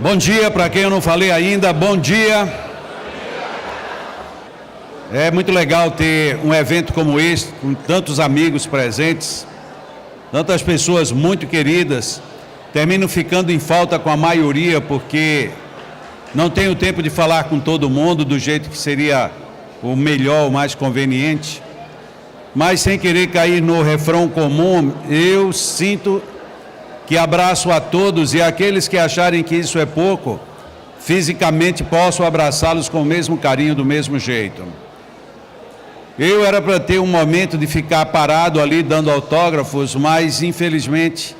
Bom dia, para quem eu não falei ainda, bom dia. É muito legal ter um evento como este, com tantos amigos presentes, tantas pessoas muito queridas. Termino ficando em falta com a maioria, porque não tenho tempo de falar com todo mundo do jeito que seria o melhor, o mais conveniente. Mas sem querer cair no refrão comum, eu sinto que abraço a todos, e aqueles que acharem que isso é pouco, fisicamente posso abraçá-los com o mesmo carinho, do mesmo jeito. Eu era para ter um momento de ficar parado ali dando autógrafos, mas infelizmente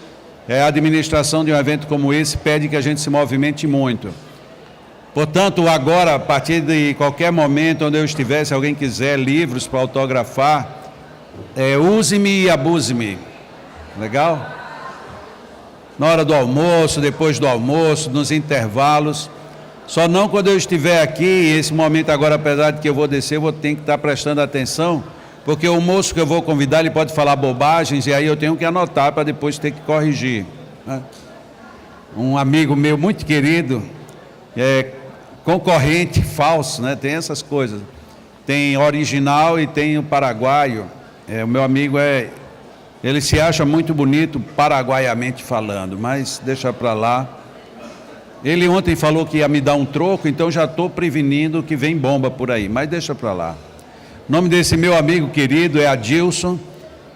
a administração de um evento como esse pede que a gente se movimente muito. Portanto, agora, a partir de qualquer momento onde eu estiver, se alguém quiser livros para autografar, use-me e abuse-me. Legal? Na hora do almoço, depois do almoço, nos intervalos. Só não quando eu estiver aqui, esse momento agora, apesar de que eu vou descer, eu vou ter que estar prestando atenção, porque o moço que eu vou convidar, ele pode falar bobagens, e aí eu tenho que anotar para depois ter que corrigir. Um amigo meu muito querido, concorrente falso, né? Tem essas coisas. Tem original e tem o paraguaio. O meu amigo ele se acha muito bonito, paraguaiamente falando, mas deixa para lá. Ele ontem falou que ia me dar um troco, então já estou prevenindo que vem bomba por aí, mas deixa para lá. O nome desse meu amigo querido é Adilson,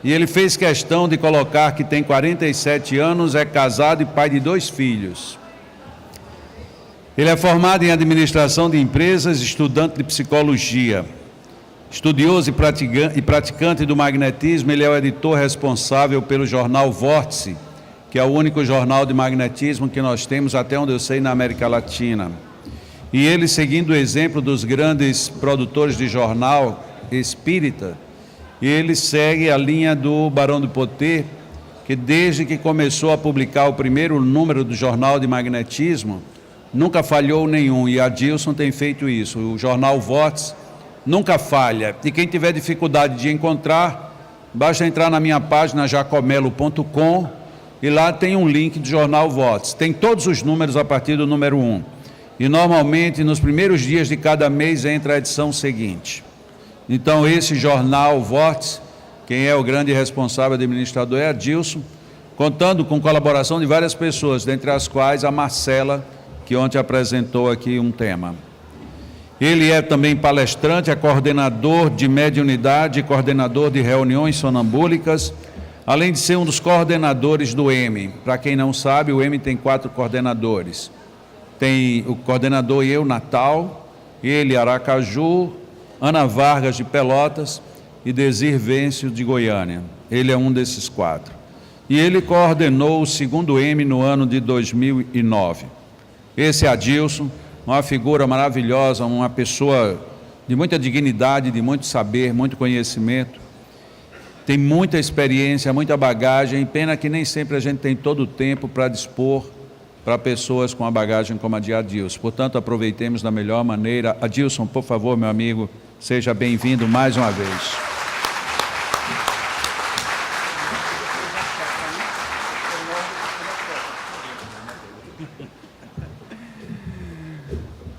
e ele fez questão de colocar que tem 47 anos, é casado e pai de 2 filhos. Ele é formado em administração de empresas, estudante de psicologia. Estudioso e praticante do magnetismo, ele é o editor responsável pelo jornal Vórtice, que é o único jornal de magnetismo que nós temos, até onde eu sei, na América Latina. E ele, seguindo o exemplo dos grandes produtores de jornal espírita, ele segue a linha do Barão de Potê, que desde que começou a publicar o primeiro número do jornal de magnetismo, nunca falhou nenhum, e a Adilson tem feito isso. O jornal Vórtice nunca falha, e quem tiver dificuldade de encontrar, basta entrar na minha página jacomelo.com, e lá tem um link do jornal Vórtice. Tem todos os números a partir do número 1, e normalmente nos primeiros dias de cada mês entra a edição seguinte. Então esse jornal Vórtice, quem é o grande responsável administrador é Adilson, contando com colaboração de várias pessoas, dentre as quais a Marcela, que ontem apresentou aqui um tema. Ele é também palestrante, é coordenador de mediunidade, coordenador de reuniões sonambúlicas, além de ser um dos coordenadores do M. Para quem não sabe, o M tem 4 coordenadores. Tem o coordenador eu, Natal, ele, Aracaju, Ana Vargas, de Pelotas, e Desir Vêncio, de Goiânia. Ele é um desses 4. E ele coordenou o 2º M no ano de 2009. Esse é Adilson, uma figura maravilhosa, uma pessoa de muita dignidade, de muito saber, muito conhecimento. Tem muita experiência, muita bagagem, pena que nem sempre a gente tem todo o tempo para dispor para pessoas com a bagagem como a de Adilson. Portanto, aproveitemos da melhor maneira. Adilson, por favor, meu amigo, seja bem-vindo mais uma vez.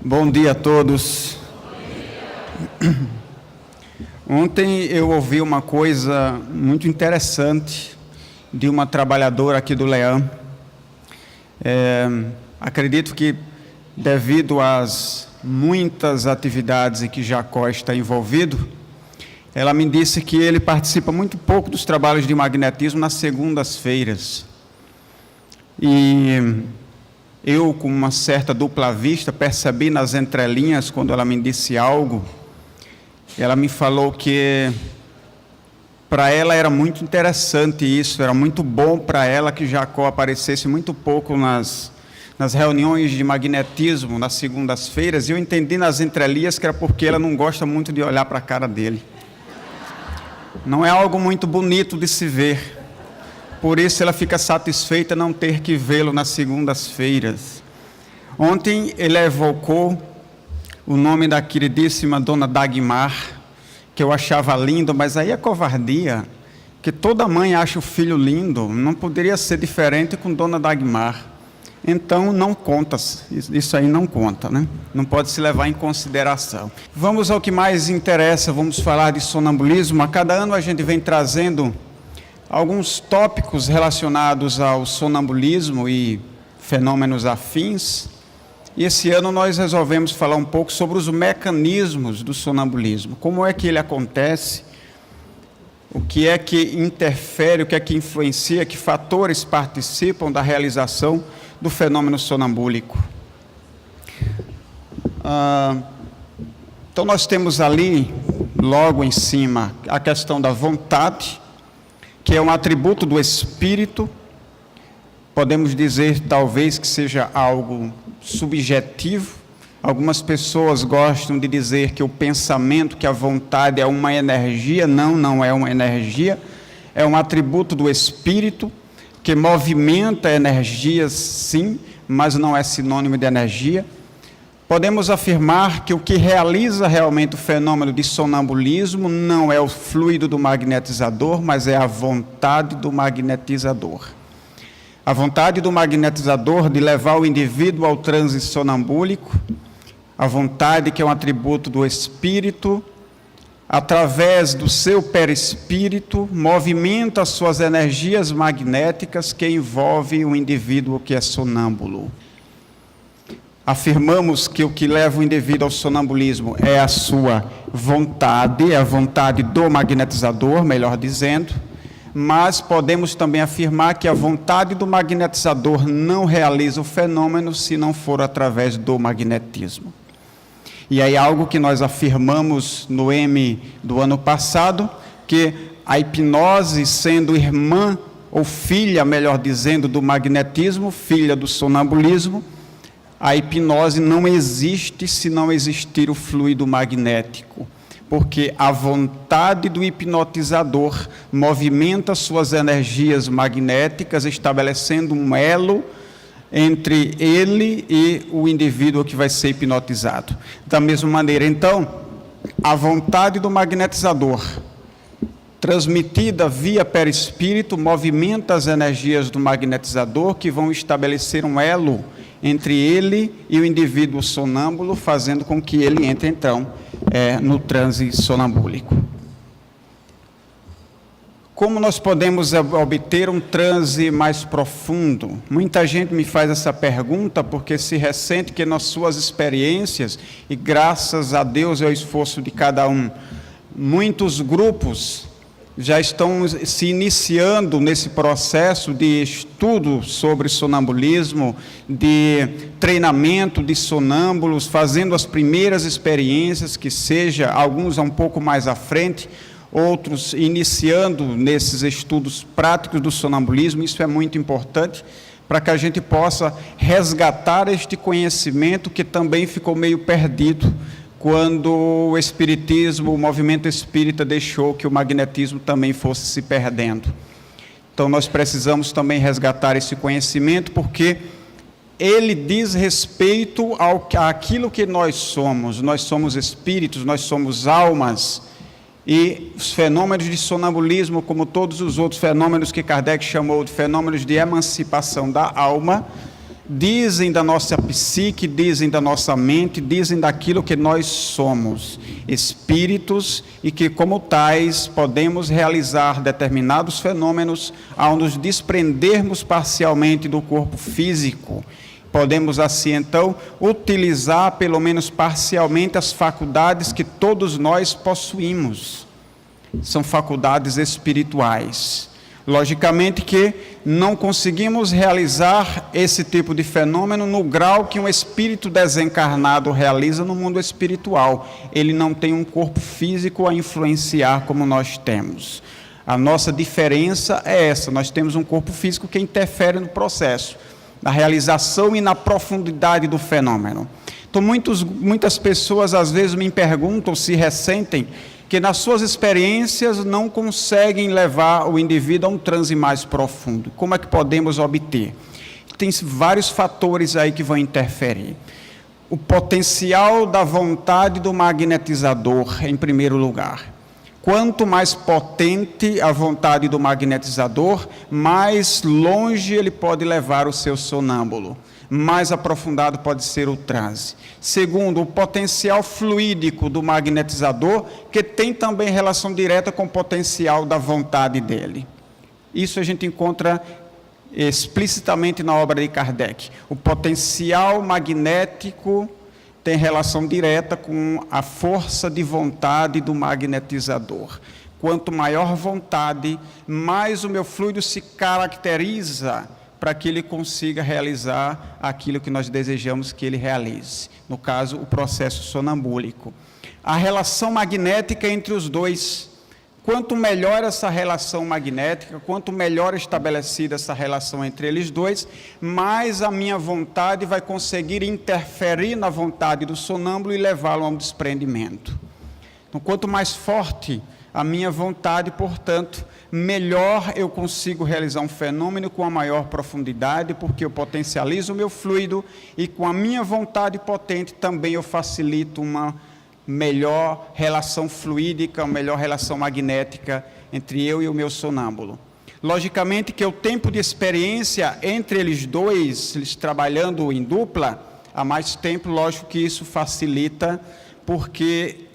Bom dia a todos. Ontem eu ouvi uma coisa muito interessante de uma trabalhadora aqui do Leão. Acredito que, devido às muitas atividades em que Jacó está envolvido, ela me disse que ele participa muito pouco dos trabalhos de magnetismo nas segundas-feiras. E eu, com uma certa dupla vista, percebi nas entrelinhas, quando ela me disse algo, ela me falou que para ela era muito interessante isso, era muito bom para ela que Jacó aparecesse muito pouco nas reuniões de magnetismo, nas segundas-feiras, e eu entendi nas entrelinhas que era porque ela não gosta muito de olhar para a cara dele. Não é algo muito bonito de se ver. Por isso ela fica satisfeita não ter que vê-lo nas segundas-feiras. Ontem ele evocou o nome da queridíssima Dona Dagmar, que eu achava lindo, mas aí é covardia, que toda mãe acha o filho lindo, não poderia ser diferente com Dona Dagmar. então não conta, isso aí não conta, né? Não pode se levar em consideração. Vamos ao que mais interessa, vamos falar de sonambulismo. A cada ano a gente vem trazendo alguns tópicos relacionados ao sonambulismo e fenômenos afins. E esse ano nós resolvemos falar um pouco sobre os mecanismos do sonambulismo. Como é que ele acontece, o que é que interfere, o que é que influencia, que fatores participam da realização do fenômeno sonambúlico. Então nós temos ali, logo em cima, a questão da vontade, que é um atributo do espírito. Podemos dizer, talvez, que seja algo subjetivo. Algumas pessoas gostam de dizer que o pensamento, que a vontade é uma energia. Não é uma energia, é um atributo do espírito, que movimenta energias, sim, mas não é sinônimo de energia. Podemos afirmar que o que realiza realmente o fenômeno de sonambulismo não é o fluido do magnetizador, mas é a vontade do magnetizador. A vontade do magnetizador de levar o indivíduo ao transe sonambúlico, a vontade que é um atributo do espírito, através do seu perispírito, movimenta as suas energias magnéticas que envolvem o indivíduo que é sonâmbulo. Afirmamos que o que leva o indivíduo ao sonambulismo é a sua vontade, a vontade do magnetizador, melhor dizendo, mas podemos também afirmar que a vontade do magnetizador não realiza o fenômeno se não for através do magnetismo. E aí algo que nós afirmamos no M do ano passado, que a hipnose, sendo irmã ou filha, melhor dizendo, do magnetismo, filha do sonambulismo, a hipnose não existe se não existir o fluido magnético, porque a vontade do hipnotizador movimenta suas energias magnéticas, estabelecendo um elo entre ele e o indivíduo que vai ser hipnotizado. Da mesma maneira, então, a vontade do magnetizador, transmitida via perispírito, movimenta as energias do magnetizador, que vão estabelecer um elo entre ele e o indivíduo sonâmbulo, fazendo com que ele entre, então, no transe sonambúlico. Como nós podemos obter um transe mais profundo? Muita gente me faz essa pergunta porque se ressente que nas suas experiências, e graças a Deus é o esforço de cada um, muitos grupos já estão se iniciando nesse processo de estudo sobre sonambulismo, de treinamento de sonâmbulos, fazendo as primeiras experiências, que seja alguns um pouco mais à frente, outros iniciando nesses estudos práticos do sonambulismo. Isso é muito importante para que a gente possa resgatar este conhecimento que também ficou meio perdido quando o espiritismo, o movimento espírita deixou que o magnetismo também fosse se perdendo. Então nós precisamos também resgatar esse conhecimento, porque ele diz respeito àquilo que nós somos espíritos, nós somos almas, e os fenômenos de sonambulismo, como todos os outros fenômenos que Kardec chamou de fenômenos de emancipação da alma, dizem da nossa psique, dizem da nossa mente, dizem daquilo que nós somos, espíritos, e que como tais podemos realizar determinados fenômenos ao nos desprendermos parcialmente do corpo físico. Podemos assim então utilizar pelo menos parcialmente as faculdades que todos nós possuímos. São faculdades espirituais. Logicamente que não conseguimos realizar esse tipo de fenômeno no grau que um espírito desencarnado realiza no mundo espiritual. Ele não tem um corpo físico a influenciar como nós temos. A nossa diferença é essa: nós temos um corpo físico que interfere no processo, na realização e na profundidade do fenômeno. Então muitas pessoas às vezes me perguntam, se ressentem, que nas suas experiências não conseguem levar o indivíduo a um transe mais profundo. Como é que podemos obter? Tem vários fatores aí que vão interferir. O potencial da vontade do magnetizador, em primeiro lugar. Quanto mais potente a vontade do magnetizador, mais longe ele pode levar o seu sonâmbulo, mais aprofundado pode ser o transe. Segundo, o potencial fluídico do magnetizador, que tem também relação direta com o potencial da vontade dele. Isso a gente encontra explicitamente na obra de Kardec. O potencial magnético tem relação direta com a força de vontade do magnetizador. Quanto maior vontade, mais o meu fluido se caracteriza para que ele consiga realizar aquilo que nós desejamos que ele realize. No caso, o processo sonambúlico. A relação magnética entre os dois. Quanto melhor essa relação magnética, quanto melhor estabelecida essa relação entre eles dois, mais a minha vontade vai conseguir interferir na vontade do sonâmbulo e levá-lo a um desprendimento. Então, quanto mais forte a minha vontade, portanto, melhor eu consigo realizar um fenômeno com a maior profundidade, porque eu potencializo o meu fluido e com a minha vontade potente também eu facilito uma melhor relação fluídica, uma melhor relação magnética entre eu e o meu sonâmbulo. Logicamente que o tempo de experiência entre eles dois, eles trabalhando em dupla, há mais tempo, lógico que isso facilita, porque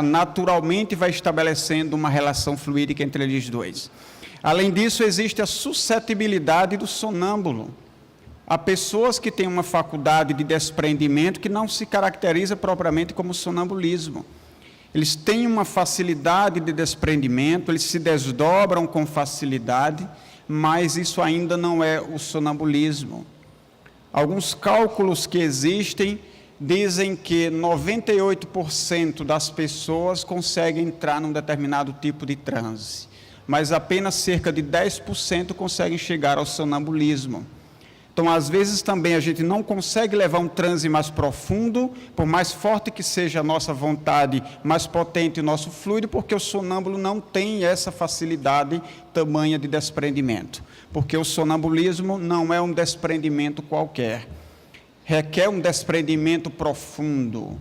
naturalmente vai estabelecendo uma relação fluídica entre eles dois. Além disso, existe a suscetibilidade do sonâmbulo. Há pessoas que têm uma faculdade de desprendimento que não se caracteriza propriamente como sonambulismo. Eles têm uma facilidade de desprendimento, eles se desdobram com facilidade, mas isso ainda não é o sonambulismo. Alguns cálculos que existem dizem que 98% das pessoas conseguem entrar num determinado tipo de transe, mas apenas cerca de 10% conseguem chegar ao sonambulismo. Então, às vezes também a gente não consegue levar um transe mais profundo, por mais forte que seja a nossa vontade, mais potente o nosso fluido, porque o sonâmbulo não tem essa facilidade tamanha de desprendimento. Porque o sonambulismo não é um desprendimento qualquer. Requer um desprendimento profundo.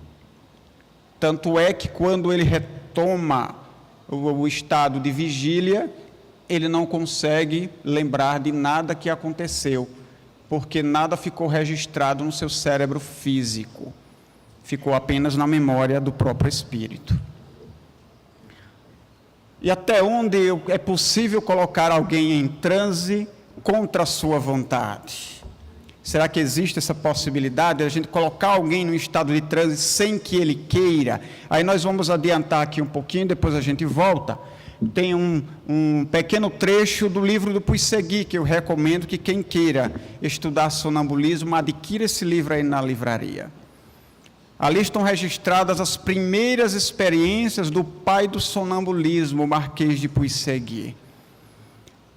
Tanto é que quando ele retoma o estado de vigília, ele não consegue lembrar de nada que aconteceu, porque nada ficou registrado no seu cérebro físico, ficou apenas na memória do próprio espírito. E até onde é possível colocar alguém em transe contra a sua vontade? Será que existe essa possibilidade de a gente colocar alguém num estado de transe sem que ele queira? Aí nós vamos adiantar aqui um pouquinho, depois a gente volta. Tem um pequeno trecho do livro do Puisegui, que eu recomendo que quem queira estudar sonambulismo, adquira esse livro aí na livraria. Ali estão registradas as primeiras experiências do pai do sonambulismo, o Marquês de Puisegui.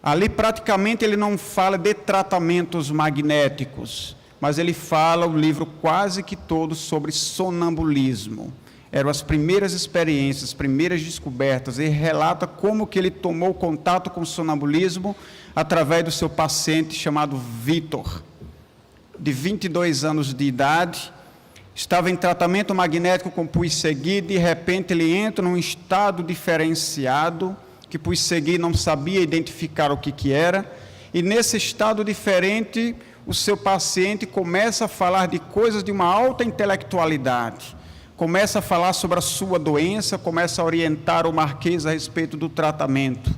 Ali praticamente ele não fala de tratamentos magnéticos, mas ele fala o livro quase que todo sobre sonambulismo. Eram as primeiras experiências, as primeiras descobertas. Ele relata como que ele tomou contato com o sonambulismo através do seu paciente chamado Vitor, de 22 anos de idade. Estava em tratamento magnético com Puisegui, de repente ele entra num estado diferenciado, que Puisegui não sabia identificar o que era, e nesse estado diferente, o seu paciente começa a falar de coisas de uma alta intelectualidade, começa a falar sobre a sua doença, começa a orientar o Marquês a respeito do tratamento.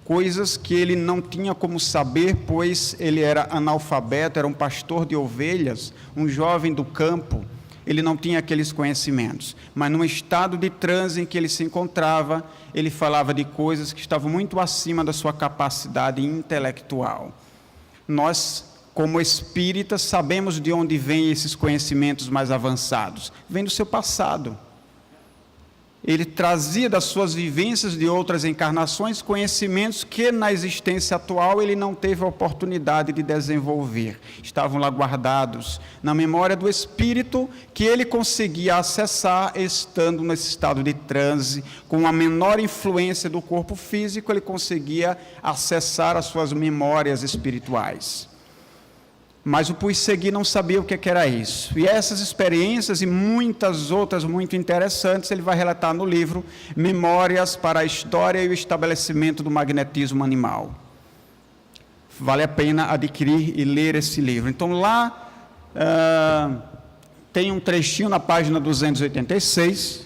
Coisas que ele não tinha como saber, pois ele era analfabeto, era um pastor de ovelhas, um jovem do campo, ele não tinha aqueles conhecimentos. Mas num estado de transe em que ele se encontrava, ele falava de coisas que estavam muito acima da sua capacidade intelectual. Nós, como espíritas, sabemos de onde vêm esses conhecimentos mais avançados. Vem do seu passado. Ele trazia das suas vivências de outras encarnações conhecimentos que na existência atual ele não teve a oportunidade de desenvolver. Estavam lá guardados na memória do espírito, que ele conseguia acessar estando nesse estado de transe, com a menor influência do corpo físico, ele conseguia acessar as suas memórias espirituais. Mas o Puig-Segui não sabia o que era isso. E essas experiências e muitas outras muito interessantes, ele vai relatar no livro Memórias para a História e o Estabelecimento do Magnetismo Animal. Vale a pena adquirir e ler esse livro. Então, lá tem um trechinho na página 286,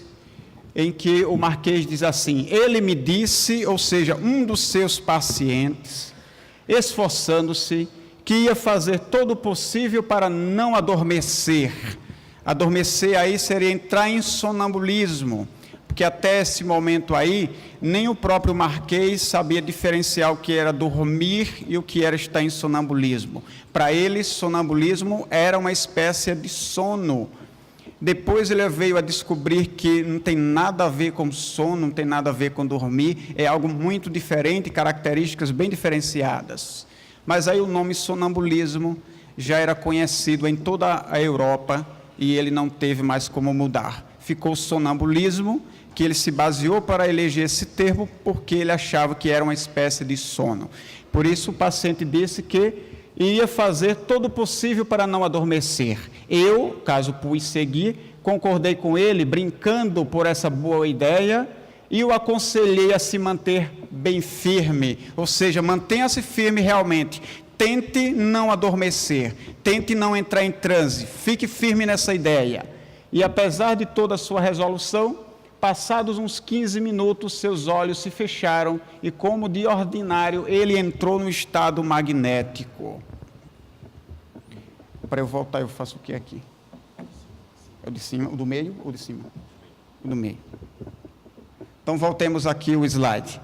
em que o Marquês diz assim: ele me disse, ou seja, um dos seus pacientes, esforçando-se, que ia fazer todo o possível para não adormecer. Adormecer aí seria entrar em sonambulismo, porque até esse momento aí, nem o próprio Marquês sabia diferenciar o que era dormir e o que era estar em sonambulismo. Para ele, sonambulismo era uma espécie de sono. Depois ele veio a descobrir que não tem nada a ver com sono, não tem nada a ver com dormir, é algo muito diferente, características bem diferenciadas. Mas aí o nome sonambulismo já era conhecido em toda a Europa e ele não teve mais como mudar. Ficou sonambulismo, que ele se baseou para eleger esse termo porque ele achava que era uma espécie de sono. Por isso o paciente disse que ia fazer todo o possível para não adormecer. Eu, caso Puig-Segui, concordei com ele, brincando por essa boa ideia, e o aconselhei a se manter bem firme, ou seja, mantenha-se firme realmente, tente não adormecer, tente não entrar em transe, fique firme nessa ideia. E apesar de toda a sua resolução, passados uns 15 minutos, seus olhos se fecharam e, como de ordinário, ele entrou no estado magnético. Para eu voltar, eu faço o que aqui? É o de cima, o do meio ou de cima? O do meio. Então, voltemos aqui o slide.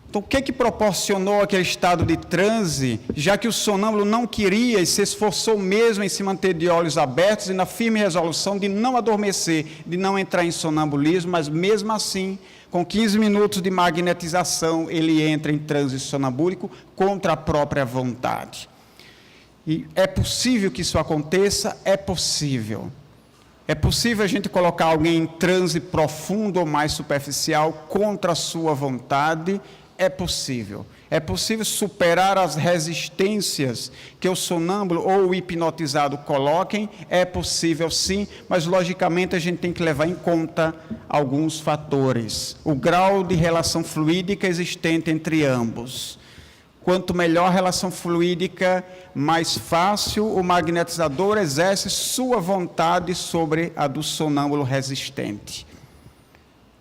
Então, o que proporcionou aquele estado de transe, já que o sonâmbulo não queria e se esforçou mesmo em se manter de olhos abertos e na firme resolução de não adormecer, de não entrar em sonambulismo, mas mesmo assim, com 15 minutos de magnetização, ele entra em transe sonambúlico contra a própria vontade. E é possível que isso aconteça? É possível. É possível a gente colocar alguém em transe profundo ou mais superficial contra a sua vontade? É possível. É possível superar as resistências que o sonâmbulo ou o hipnotizado coloquem? É possível sim, mas logicamente a gente tem que levar em conta alguns fatores. O grau de relação fluídica existente entre ambos. Quanto melhor a relação fluídica, mais fácil o magnetizador exerce sua vontade sobre a do sonâmbulo resistente.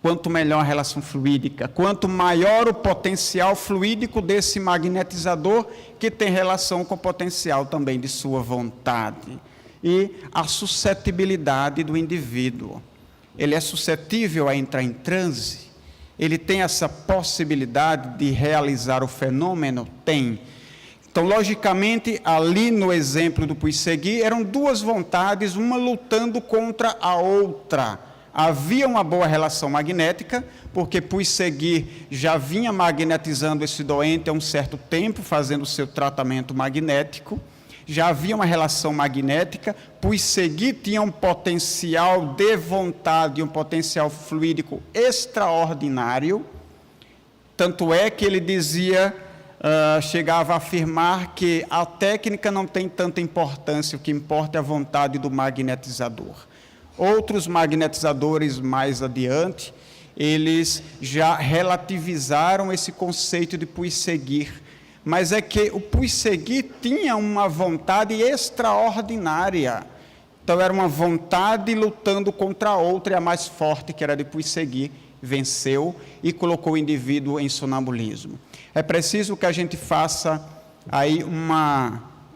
Quanto melhor a relação fluídica, quanto maior o potencial fluídico desse magnetizador, que tem relação com o potencial também de sua vontade. E a suscetibilidade do indivíduo. Ele é suscetível a entrar em transe? Ele tem essa possibilidade de realizar o fenômeno? Tem. Então, logicamente, ali no exemplo do Puig-Segui, eram duas vontades, uma lutando contra a outra. Havia uma boa relação magnética, porque Puig-Segui já vinha magnetizando esse doente há um certo tempo, fazendo o seu tratamento magnético. Já havia uma relação magnética, Puig-Segui tinha um potencial de vontade, um potencial fluídico extraordinário, tanto é que ele dizia, chegava a afirmar que a técnica não tem tanta importância, o que importa é a vontade do magnetizador. Outros magnetizadores mais adiante, eles já relativizaram esse conceito de Puig-Segui, mas é que o Puig-Segui tinha uma vontade extraordinária. Então, era uma vontade lutando contra a outra, e a mais forte, que era de Puig-Segui, venceu e colocou o indivíduo em sonambulismo. É preciso que a gente faça aí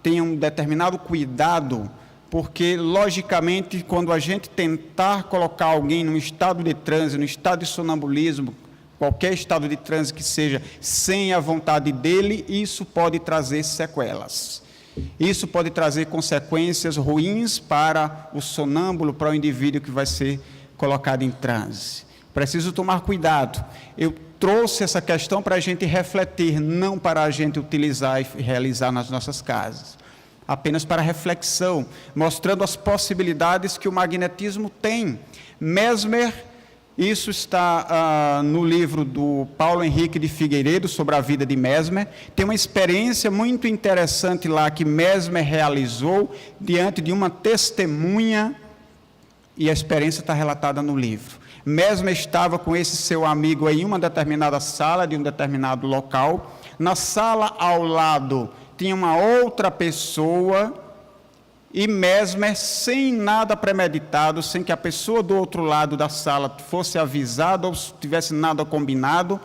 tenha um determinado cuidado, porque, logicamente, quando a gente tentar colocar alguém num estado de transe, no estado de sonambulismo, qualquer estado de transe que seja, sem a vontade dele, isso pode trazer sequelas. Isso pode trazer consequências ruins para o sonâmbulo, para o indivíduo que vai ser colocado em transe. Preciso tomar cuidado. Eu trouxe essa questão para a gente refletir, não para a gente utilizar e realizar nas nossas casas. Apenas para reflexão, mostrando as possibilidades que o magnetismo tem. Mesmer Isso está no livro do Paulo Henrique de Figueiredo, sobre a vida de Mesmer. Tem uma experiência muito interessante lá que Mesmer realizou diante de uma testemunha, e a experiência está relatada no livro. Mesmer estava com esse seu amigo em uma determinada sala de um determinado local. Na sala ao lado tinha uma outra pessoa, e Mesmer, sem nada premeditado, sem que a pessoa do outro lado da sala fosse avisada ou tivesse nada combinado,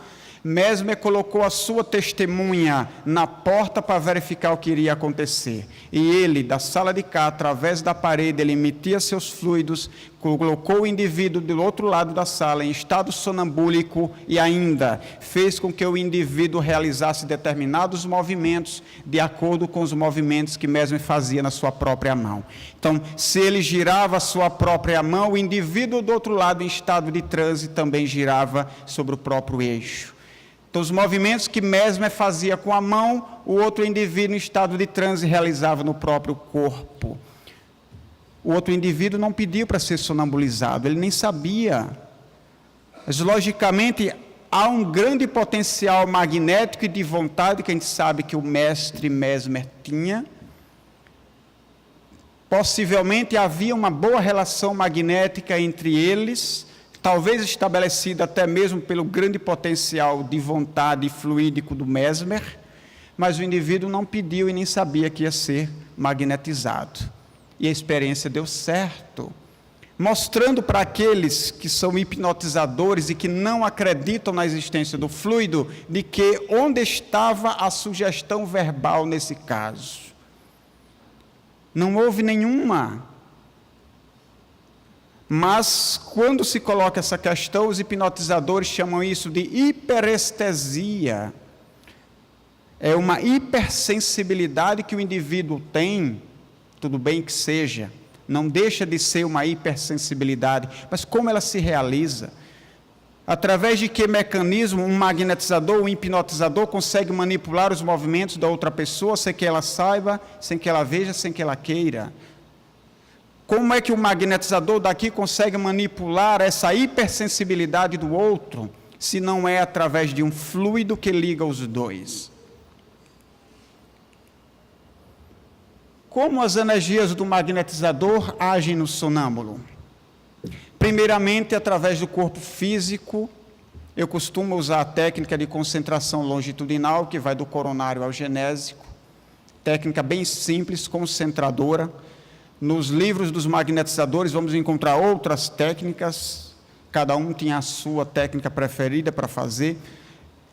Mesmer colocou a sua testemunha na porta para verificar o que iria acontecer. E ele, da sala de cá, através da parede, ele emitia seus fluidos, colocou o indivíduo do outro lado da sala em estado sonambúlico e ainda fez com que o indivíduo realizasse determinados movimentos de acordo com os movimentos que Mesmer fazia na sua própria mão. Então, se ele girava a sua própria mão, o indivíduo do outro lado em estado de transe também girava sobre o próprio eixo. Então, os movimentos que Mesmer fazia com a mão, o outro indivíduo em estado de transe realizava no próprio corpo. O outro indivíduo não pediu para ser sonambulizado, ele nem sabia. Mas, logicamente, há um grande potencial magnético e de vontade que a gente sabe que o mestre Mesmer tinha. Possivelmente havia uma boa relação magnética entre eles, talvez estabelecida até mesmo pelo grande potencial de vontade fluídico do Mesmer, mas o indivíduo não pediu e nem sabia que ia ser magnetizado. E a experiência deu certo, mostrando para aqueles que são hipnotizadores e que não acreditam na existência do fluido, de que onde estava a sugestão verbal nesse caso? Não houve nenhuma. Mas, quando se coloca essa questão, os hipnotizadores chamam isso de hiperestesia. É uma hipersensibilidade que o indivíduo tem, tudo bem que seja, não deixa de ser uma hipersensibilidade, mas como ela se realiza? Através de que mecanismo um magnetizador, um hipnotizador consegue manipular os movimentos da outra pessoa, sem que ela saiba, sem que ela veja, sem que ela queira? Como é que o magnetizador daqui consegue manipular essa hipersensibilidade do outro, se não é através de um fluido que liga os dois? Como as energias do magnetizador agem no sonâmbulo? Primeiramente, através do corpo físico. Eu costumo usar a técnica de concentração longitudinal, que vai do coronário ao genésico. Técnica bem simples, concentradora. Nos livros dos magnetizadores vamos encontrar outras técnicas, cada um tinha a sua técnica preferida para fazer.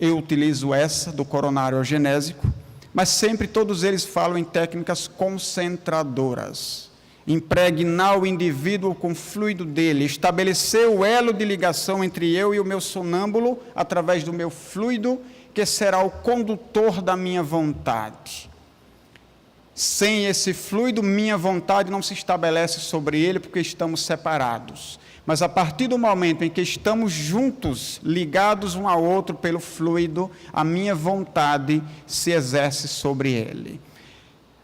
Eu utilizo essa, do coronário ao genésico, mas sempre todos eles falam em técnicas concentradoras. Impregnar o indivíduo com o fluido dele, estabelecer o elo de ligação entre eu e o meu sonâmbulo, através do meu fluido, que será o condutor da minha vontade. Sem esse fluido, minha vontade não se estabelece sobre ele, porque estamos separados. Mas a partir do momento em que estamos juntos, ligados um ao outro pelo fluido, a minha vontade se exerce sobre ele.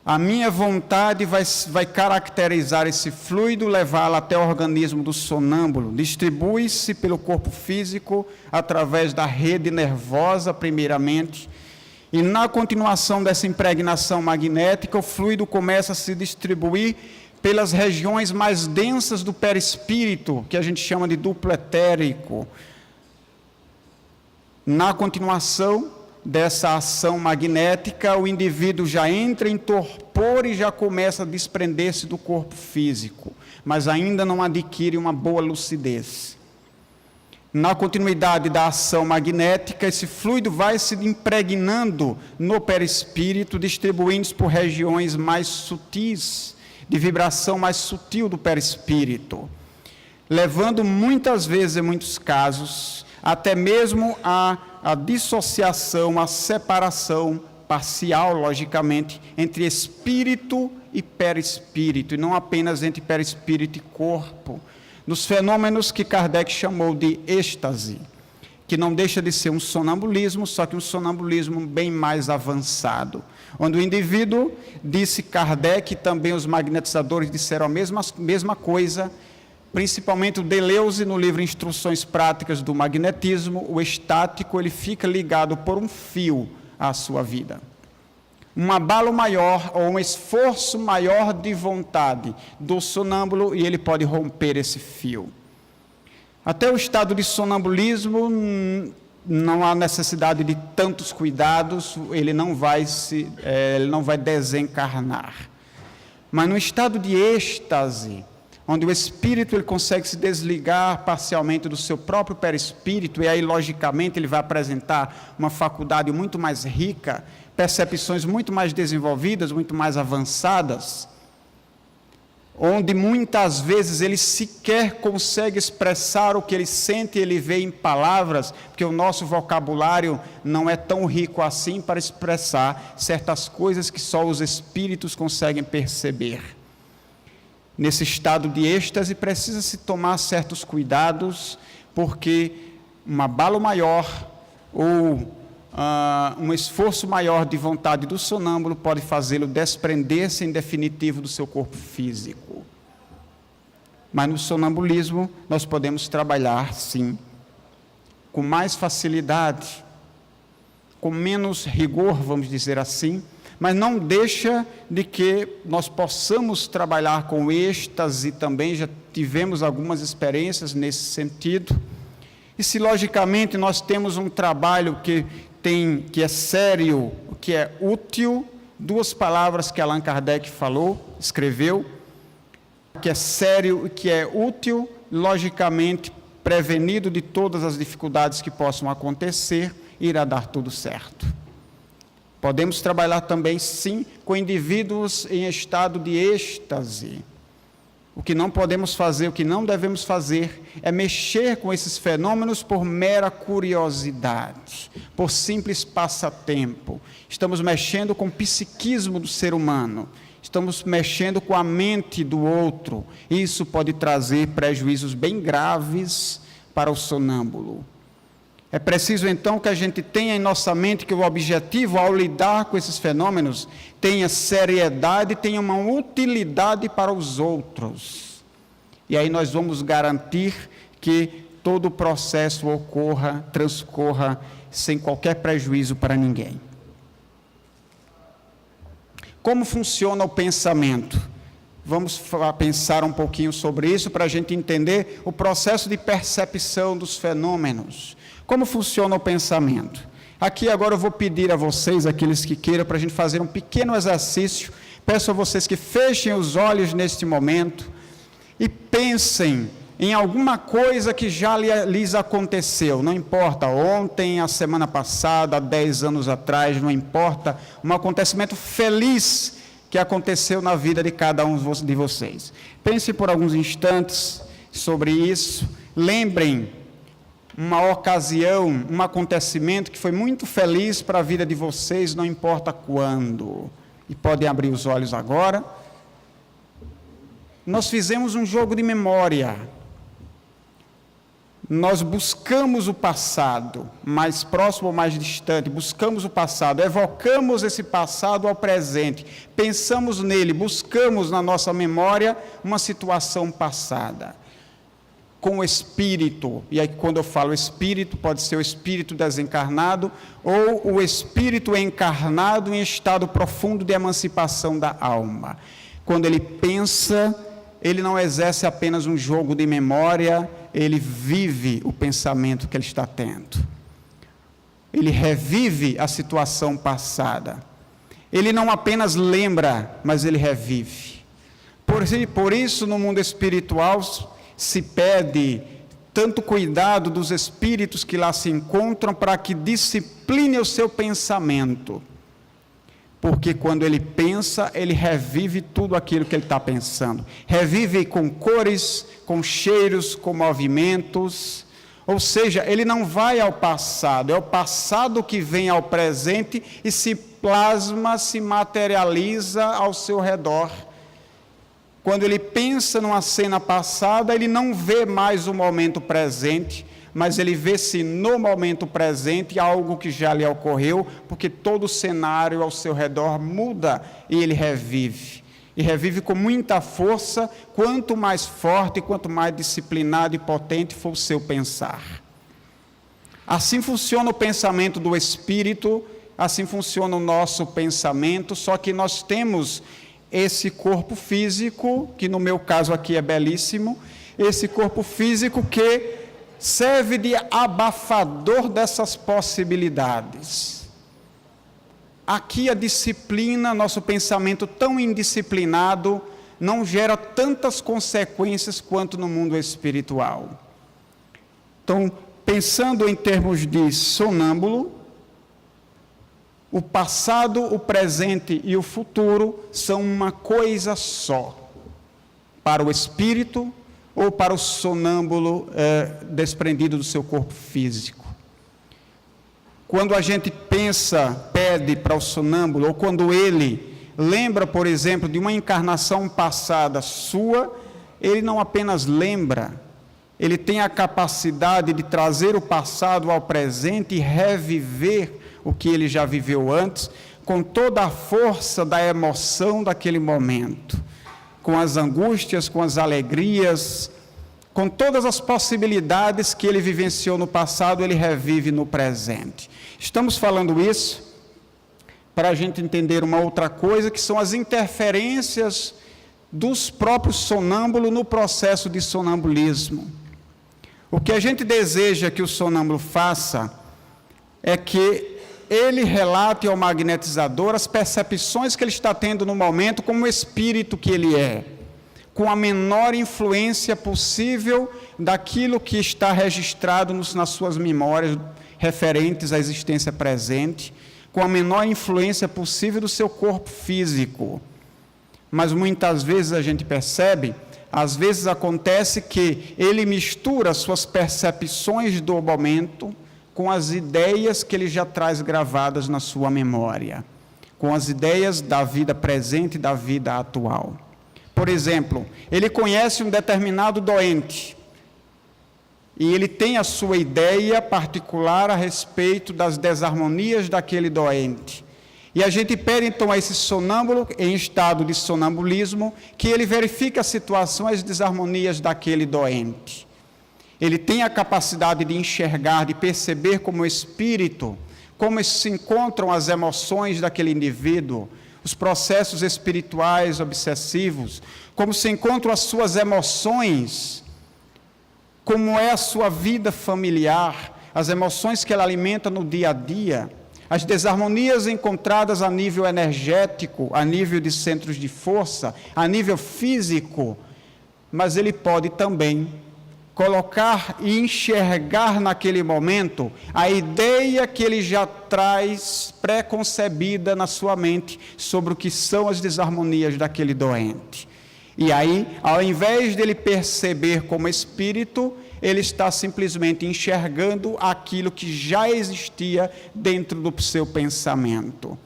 A minha vontade vai caracterizar esse fluido, levá-lo até o organismo do sonâmbulo. Distribui-se pelo corpo físico, através da rede nervosa, primeiramente. E na continuação dessa impregnação magnética, o fluido começa a se distribuir pelas regiões mais densas do perispírito, que a gente chama de duplo etérico. Na continuação dessa ação magnética, o indivíduo já entra em torpor e já começa a desprender-se do corpo físico, mas ainda não adquire uma boa lucidez. Na continuidade da ação magnética, esse fluido vai se impregnando no perispírito, distribuindo-se por regiões mais sutis, de vibração mais sutil do perispírito, levando muitas vezes, em muitos casos, até mesmo a dissociação, a separação parcial, logicamente, entre espírito e perispírito, e não apenas entre perispírito e corpo, nos fenômenos que Kardec chamou de êxtase, que não deixa de ser um sonambulismo, só que um sonambulismo bem mais avançado, onde o indivíduo, disse Kardec, e também os magnetizadores disseram a mesma coisa, principalmente o Deleuze no livro Instruções Práticas do Magnetismo, o estático ele fica ligado por um fio à sua vida. Um abalo maior ou um esforço maior de vontade do sonâmbulo e ele pode romper esse fio. Até o estado de sonambulismo não há necessidade de tantos cuidados, ele não vai desencarnar. Mas no estado de êxtase, onde o espírito ele consegue se desligar parcialmente do seu próprio perispírito, e aí, logicamente, ele vai apresentar uma faculdade muito mais rica, percepções muito mais desenvolvidas, muito mais avançadas, onde muitas vezes ele sequer consegue expressar o que ele sente e ele vê em palavras, porque o nosso vocabulário não é tão rico assim para expressar certas coisas que só os espíritos conseguem perceber. Nesse estado de êxtase, precisa-se tomar certos cuidados, porque um abalo maior ou um esforço maior de vontade do sonâmbulo pode fazê-lo desprender-se em definitivo do seu corpo físico. Mas no sonambulismo, nós podemos trabalhar, sim, com mais facilidade, com menos rigor, vamos dizer assim, mas não deixa de que nós possamos trabalhar com êxtase também, já tivemos algumas experiências nesse sentido. E se logicamente nós temos um trabalho que é sério, que é útil, duas palavras que Allan Kardec escreveu, que é sério e que é útil, logicamente prevenido de todas as dificuldades que possam acontecer, irá dar tudo certo. Podemos trabalhar também, sim, com indivíduos em estado de êxtase. O que não podemos fazer, o que não devemos fazer, é mexer com esses fenômenos por mera curiosidade, por simples passatempo. Estamos mexendo com o psiquismo do ser humano, estamos mexendo com a mente do outro. Isso pode trazer prejuízos bem graves para o sonâmbulo. É preciso, então, que a gente tenha em nossa mente que o objetivo, ao lidar com esses fenômenos, tenha seriedade, tenha uma utilidade para os outros. E aí nós vamos garantir que todo o processo transcorra sem qualquer prejuízo para ninguém. Como funciona o pensamento? Vamos pensar um pouquinho sobre isso para a gente entender o processo de percepção dos fenômenos. Como funciona o pensamento? Aqui agora eu vou pedir a vocês, aqueles que queiram, para a gente fazer um pequeno exercício. Peço a vocês que fechem os olhos neste momento e pensem em alguma coisa que já lhes aconteceu. Não importa, ontem, a semana passada, há 10 anos atrás, não importa. Um acontecimento feliz que aconteceu na vida de cada um de vocês. Pensem por alguns instantes sobre isso. Lembrem uma ocasião, um acontecimento que foi muito feliz para a vida de vocês, não importa quando. E podem abrir os olhos agora. Nós fizemos um jogo de memória. Nós buscamos o passado, mais próximo ou mais distante, buscamos o passado, evocamos esse passado ao presente, pensamos nele, buscamos na nossa memória uma situação passada. Com o espírito, e aí quando eu falo espírito, pode ser o espírito desencarnado ou o espírito encarnado em estado profundo de emancipação da alma. Quando ele pensa, ele não exerce apenas um jogo de memória, ele vive o pensamento que ele está tendo. Ele revive a situação passada. Ele não apenas lembra, mas ele revive. Por isso, no mundo espiritual, se pede tanto cuidado dos espíritos que lá se encontram para que discipline o seu pensamento. Porque quando ele pensa, ele revive tudo aquilo que ele está pensando. Revive com cores, com cheiros, com movimentos. Ou seja, ele não vai ao passado, é o passado que vem ao presente e se plasma, se materializa ao seu redor. Quando ele pensa numa cena passada, ele não vê mais o momento presente, mas ele vê-se no momento presente algo que já lhe ocorreu, porque todo o cenário ao seu redor muda e ele revive. e revive com muita força, quanto mais forte, quanto mais disciplinado e potente for o seu pensar. Assim funciona o pensamento do Espírito, assim funciona o nosso pensamento, só que nós temos esse corpo físico, que no meu caso aqui é belíssimo, esse corpo físico que serve de abafador dessas possibilidades. Aqui a disciplina, nosso pensamento tão indisciplinado, não gera tantas consequências quanto no mundo espiritual. Então, pensando em termos de sonâmbulo, o passado, o presente e o futuro são uma coisa só. Para o espírito ou para o sonâmbulo desprendido do seu corpo físico. Quando a gente pensa, pede para o sonâmbulo, ou quando ele lembra, por exemplo, de uma encarnação passada sua, ele não apenas lembra, ele tem a capacidade de trazer o passado ao presente e reviver o que ele já viveu antes, com toda a força da emoção daquele momento, com as angústias, com as alegrias, com todas as possibilidades que ele vivenciou no passado, ele revive no presente. Estamos falando isso para a gente entender uma outra coisa, que são as interferências dos próprios sonâmbulos no processo de sonambulismo. O que a gente deseja que o sonâmbulo faça é que ele relate ao magnetizador as percepções que ele está tendo no momento como o espírito que ele é, com a menor influência possível daquilo que está registrado nas suas memórias referentes à existência presente, com a menor influência possível do seu corpo físico. Mas muitas vezes a gente percebe, às vezes acontece que ele mistura suas percepções do momento com as ideias que ele já traz gravadas na sua memória, com as ideias da vida presente e da vida atual. Por exemplo, ele conhece um determinado doente e ele tem a sua ideia particular a respeito das desarmonias daquele doente. E a gente pede então a esse sonâmbulo, em estado de sonambulismo, que ele verifique as situações de desarmonias daquele doente. Ele tem a capacidade de enxergar, de perceber como espírito, como se encontram as emoções daquele indivíduo, os processos espirituais obsessivos, como se encontram as suas emoções, como é a sua vida familiar, as emoções que ela alimenta no dia a dia, as desarmonias encontradas a nível energético, a nível de centros de força, a nível físico, mas ele pode também colocar e enxergar naquele momento a ideia que ele já traz pré-concebida na sua mente sobre o que são as desarmonias daquele doente. E aí, ao invés dele perceber como espírito, ele está simplesmente enxergando aquilo que já existia dentro do seu pensamento.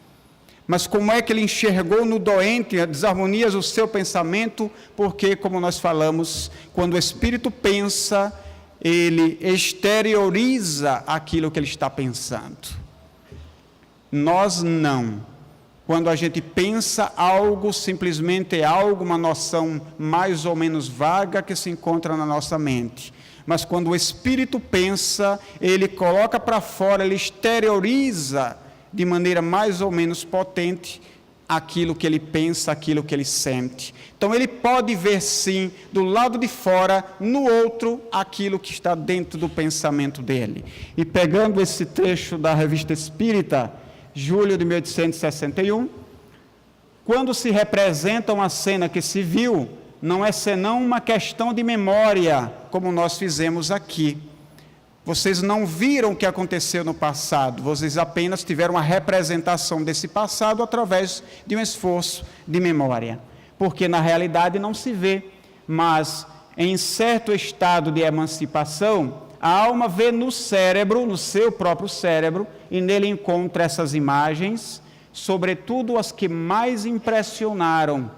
Mas como é que ele enxergou no doente as desarmonias do seu pensamento? Porque, como nós falamos, quando o espírito pensa, ele exterioriza aquilo que ele está pensando. Nós não. Quando a gente pensa algo, simplesmente é algo, uma noção mais ou menos vaga que se encontra na nossa mente. Mas quando o espírito pensa, ele coloca para fora, ele exterioriza de maneira mais ou menos potente aquilo que ele pensa, aquilo que ele sente. Então ele pode ver sim, do lado de fora, no outro, aquilo que está dentro do pensamento dele. E pegando esse trecho da Revista Espírita, julho de 1861, quando se representa uma cena que se viu, não é senão uma questão de memória, como nós fizemos aqui. Vocês não viram o que aconteceu no passado, vocês apenas tiveram uma representação desse passado através de um esforço de memória. Porque na realidade não se vê, mas em certo estado de emancipação, a alma vê no cérebro, no seu próprio cérebro, e nele encontra essas imagens, sobretudo as que mais impressionaram,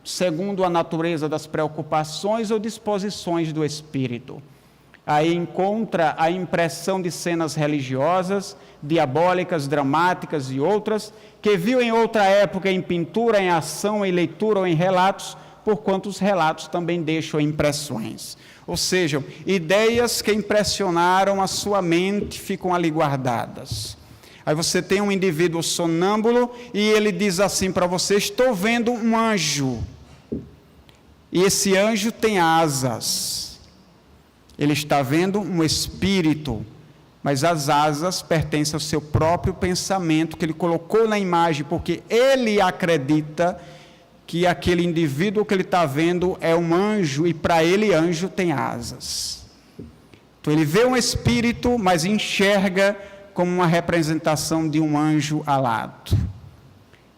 segundo a natureza das preocupações ou disposições do espírito. Aí encontra a impressão de cenas religiosas, diabólicas, dramáticas e outras, que viu em outra época em pintura, em ação, em leitura ou em relatos, porquanto os relatos também deixam impressões. Ou seja, ideias que impressionaram a sua mente ficam ali guardadas. Aí você tem um indivíduo sonâmbulo e ele diz assim para você: estou vendo um anjo. E esse anjo tem asas. Ele está vendo um espírito, mas as asas pertencem ao seu próprio pensamento, que ele colocou na imagem, porque ele acredita que aquele indivíduo que ele está vendo é um anjo, e para ele anjo tem asas. Então ele vê um espírito, mas enxerga como uma representação de um anjo alado.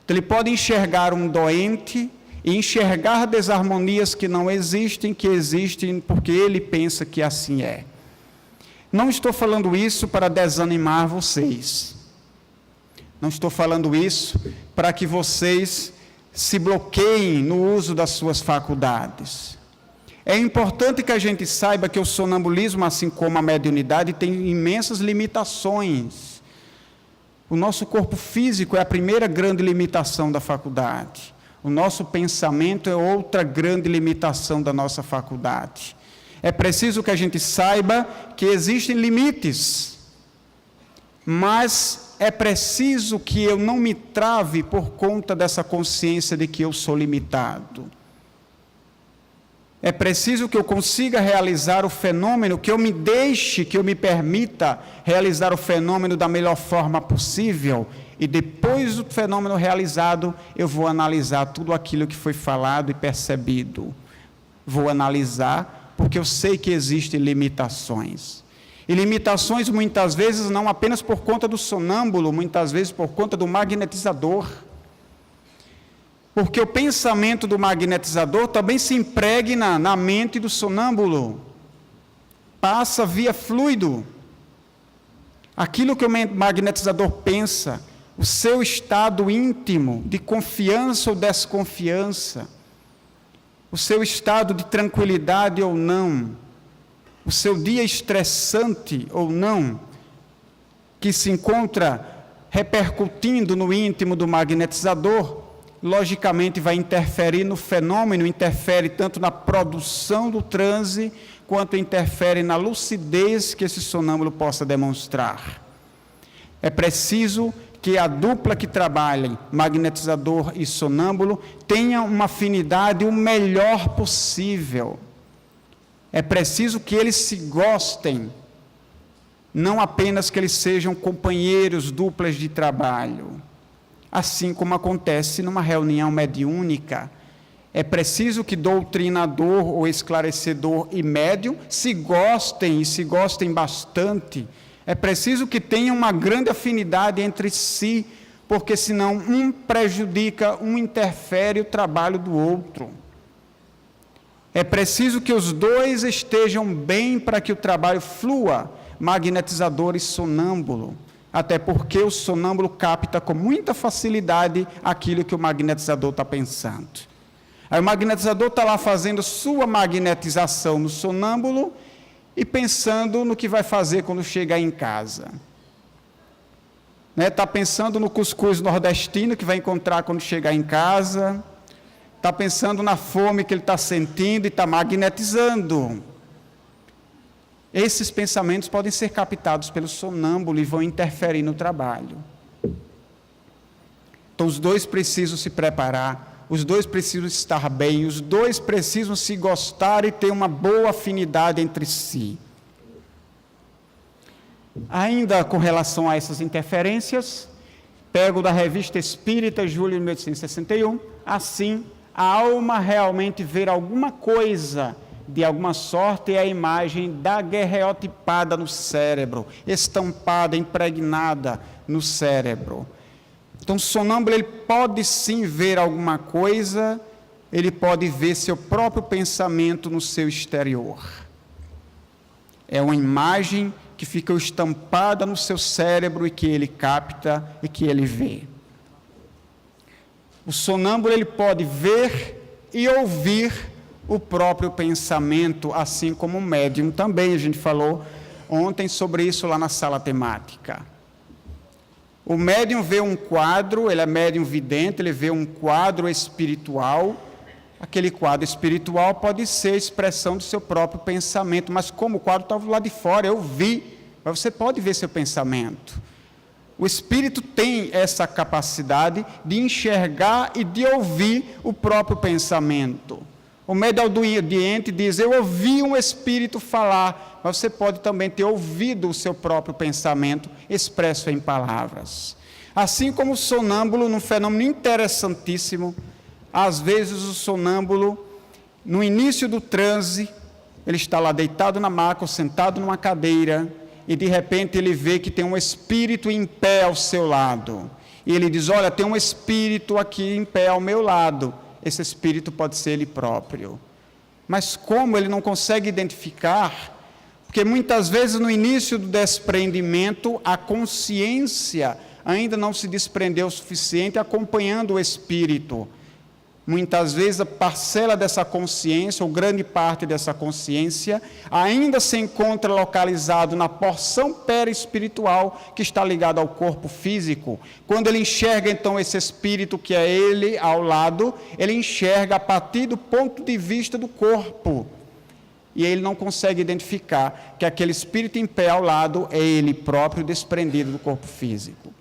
Então ele pode enxergar um doente e enxergar desarmonias que não existem, que existem porque ele pensa que assim é. Não estou falando isso para desanimar vocês. Não estou falando isso para que vocês se bloqueiem no uso das suas faculdades. É importante que a gente saiba que o sonambulismo, assim como a mediunidade, tem imensas limitações. O nosso corpo físico é a primeira grande limitação da faculdade. O nosso pensamento é outra grande limitação da nossa faculdade. É preciso que a gente saiba que existem limites, mas é preciso que eu não me trave por conta dessa consciência de que eu sou limitado. É preciso que eu consiga realizar o fenômeno, que eu me deixe, que eu me permita realizar o fenômeno da melhor forma possível. E depois do fenômeno realizado, eu vou analisar tudo aquilo que foi falado e percebido. Vou analisar, porque eu sei que existem limitações. E limitações muitas vezes não apenas por conta do sonâmbulo, muitas vezes por conta do magnetizador. Porque o pensamento do magnetizador também se impregna na mente do sonâmbulo. Passa via fluido. Aquilo que o magnetizador pensa, o seu estado íntimo de confiança ou desconfiança, o seu estado de tranquilidade ou não, o seu dia estressante ou não, que se encontra repercutindo no íntimo do magnetizador, logicamente vai interferir no fenômeno, interfere tanto na produção do transe, quanto interfere na lucidez que esse sonâmbulo possa demonstrar. É preciso que a dupla que trabalhem, magnetizador e sonâmbulo, tenha uma afinidade o melhor possível. É preciso que eles se gostem, não apenas que eles sejam companheiros, duplas de trabalho. Assim como acontece numa reunião mediúnica, é preciso que doutrinador ou esclarecedor e médium se gostem, e se gostem bastante. É preciso que tenham uma grande afinidade entre si, porque senão um prejudica, um interfere o trabalho do outro. É preciso que os dois estejam bem para que o trabalho flua, magnetizador e sonâmbulo. Até porque o sonâmbulo capta com muita facilidade aquilo que o magnetizador está pensando. Aí o magnetizador está lá fazendo sua magnetização no sonâmbulo e pensando no que vai fazer quando chegar em casa. Está pensando no cuscuz nordestino que vai encontrar quando chegar em casa. Está pensando na fome que ele está sentindo e está magnetizando. Esses pensamentos podem ser captados pelo sonâmbulo e vão interferir no trabalho. Então os dois precisam se preparar, os dois precisam estar bem, os dois precisam se gostar e ter uma boa afinidade entre si. Ainda com relação a essas interferências, pego da Revista Espírita, julho de 1861, assim, a alma realmente ver alguma coisa de alguma sorte é a imagem daguerreotipada no cérebro, estampada, impregnada no cérebro. Então o sonâmbulo ele pode sim ver alguma coisa, ele pode ver seu próprio pensamento no seu exterior. É uma imagem que fica estampada no seu cérebro e que ele capta e que ele vê. O sonâmbulo ele pode ver e ouvir o próprio pensamento, assim como o médium também. A gente falou ontem sobre isso lá na sala temática. O médium vê um quadro, ele é médium vidente, ele vê um quadro espiritual. Aquele quadro espiritual pode ser expressão do seu próprio pensamento, mas como o quadro estava lá de fora, eu vi, mas você pode ver seu pensamento. O espírito tem essa capacidade de enxergar e de ouvir o próprio pensamento. O médium audiente diz: eu ouvi um espírito falar, mas você pode também ter ouvido o seu próprio pensamento expresso em palavras. Assim como o sonâmbulo, num fenômeno interessantíssimo, às vezes o sonâmbulo, no início do transe, ele está lá deitado na maca ou sentado numa cadeira, e de repente ele vê que tem um espírito em pé ao seu lado. E ele diz: olha, tem um espírito aqui em pé ao meu lado. Esse espírito pode ser ele próprio. Mas como ele não consegue identificar? Porque muitas vezes no início do desprendimento, a consciência ainda não se desprendeu o suficiente acompanhando o espírito. Muitas vezes a parcela dessa consciência, ou grande parte dessa consciência, ainda se encontra localizado na porção perispiritual que está ligada ao corpo físico. Quando ele enxerga então esse espírito que é ele ao lado, ele enxerga a partir do ponto de vista do corpo. E ele não consegue identificar que aquele espírito em pé ao lado é ele próprio desprendido do corpo físico.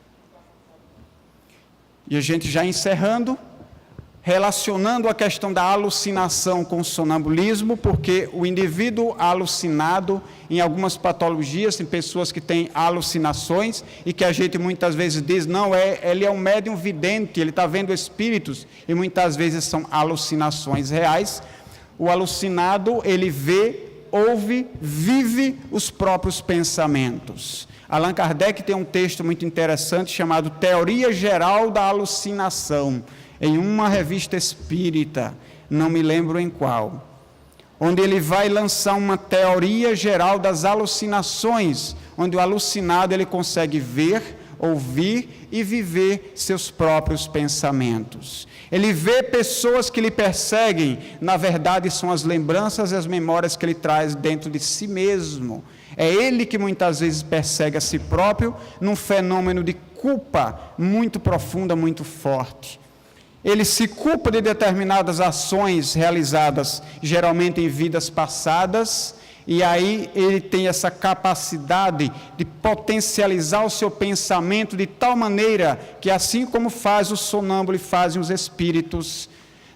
E a gente já encerrando, relacionando a questão da alucinação com o sonambulismo, porque o indivíduo alucinado, em algumas patologias, tem pessoas que têm alucinações, e que a gente muitas vezes diz, não, ele é um médium vidente, ele está vendo espíritos, e muitas vezes são alucinações reais. O alucinado, ele vê, ouve, vive os próprios pensamentos. Allan Kardec tem um texto muito interessante, chamado Teoria Geral da Alucinação, em uma revista espírita, não me lembro em qual, onde ele vai lançar uma teoria geral das alucinações, onde o alucinado ele consegue ver, ouvir e viver seus próprios pensamentos. Ele vê pessoas que lhe perseguem, na verdade são as lembranças e as memórias que ele traz dentro de si mesmo. É ele que muitas vezes persegue a si próprio, num fenômeno de culpa muito profunda, muito forte. Ele se culpa de determinadas ações realizadas, geralmente em vidas passadas, e aí ele tem essa capacidade de potencializar o seu pensamento de tal maneira que, assim como faz o sonâmbulo e fazem os espíritos,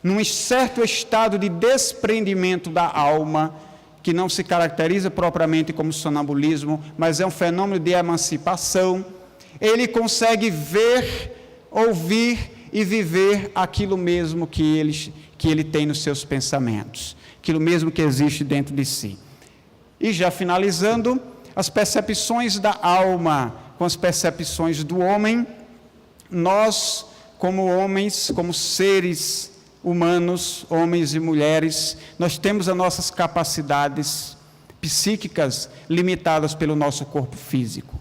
num certo estado de desprendimento da alma, que não se caracteriza propriamente como sonambulismo, mas é um fenômeno de emancipação, ele consegue ver, ouvir e viver aquilo mesmo que ele tem nos seus pensamentos, aquilo mesmo que existe dentro de si. E já finalizando, as percepções da alma com as percepções do homem, nós, como homens, como seres humanos, homens e mulheres, nós temos as nossas capacidades psíquicas limitadas pelo nosso corpo físico.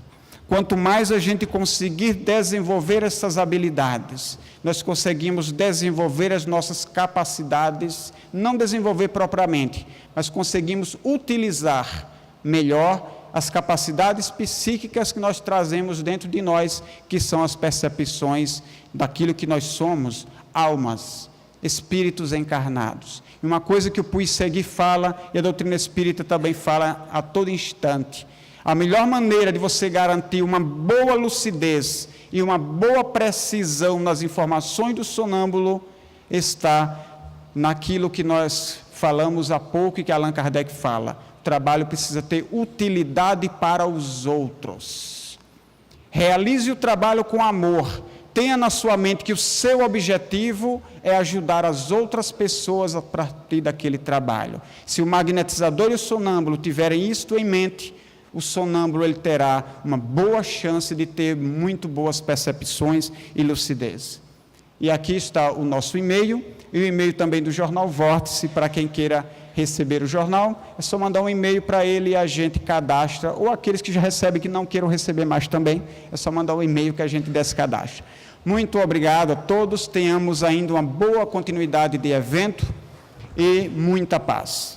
Quanto mais a gente conseguir desenvolver essas habilidades, nós conseguimos desenvolver as nossas capacidades, não desenvolver propriamente, mas conseguimos utilizar melhor as capacidades psíquicas que nós trazemos dentro de nós, que são as percepções daquilo que nós somos, almas, espíritos encarnados. E uma coisa que o Puig-Segui fala, e a doutrina espírita também fala a todo instante, a melhor maneira de você garantir uma boa lucidez e uma boa precisão nas informações do sonâmbulo está naquilo que nós falamos há pouco e que Allan Kardec fala. O trabalho precisa ter utilidade para os outros. Realize o trabalho com amor. Tenha na sua mente que o seu objetivo é ajudar as outras pessoas a partir daquele trabalho. Se o magnetizador e o sonâmbulo tiverem isto em mente, o sonâmbulo ele terá uma boa chance de ter muito boas percepções e lucidez. E aqui está o nosso e-mail, e o e-mail também do Jornal Vórtice, para quem queira receber o jornal, é só mandar um e-mail para ele e a gente cadastra, ou aqueles que já recebem que não queiram receber mais também, é só mandar um e-mail que a gente descadastra. Muito obrigado a todos, tenhamos ainda uma boa continuidade de evento, e muita paz.